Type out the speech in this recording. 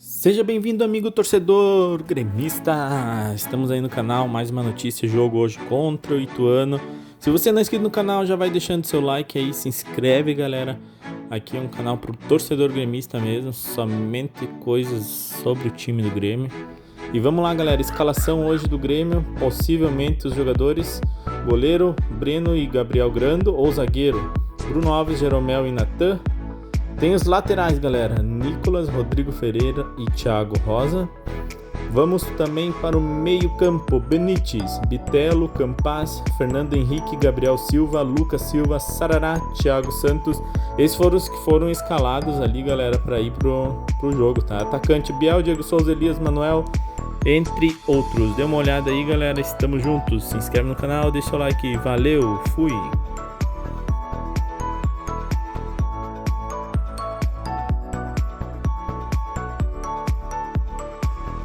Seja bem-vindo, amigo torcedor gremista. Estamos aí no canal, mais uma notícia, jogo hoje contra o Ituano. Se você não é inscrito no canal, já vai deixando seu like aí, se inscreve, galera. Aqui é um canal pro torcedor gremista mesmo, somente coisas sobre o time do Grêmio. E vamos lá, galera, escalação hoje do Grêmio, possivelmente os jogadores: goleiro, Breno e Gabriel Grando, ou zagueiro, Bruno Alves, Jeromel e Natan. Tem os laterais, galera: Nicolas, Rodrigo Ferreira e Thiago Rosa. Vamos também para o meio-campo: Benítez, Bitelo, Campas, Fernando Henrique, Gabriel Silva, Lucas Silva, Sarará, Thiago Santos. Esses foram os que foram escalados ali, galera, para ir pro jogo, tá? Atacante: Biel, Diego Souza, Elias, Manuel, entre outros. Dê uma olhada aí, galera, estamos juntos. Se inscreve no canal, deixa o like. Valeu, fui!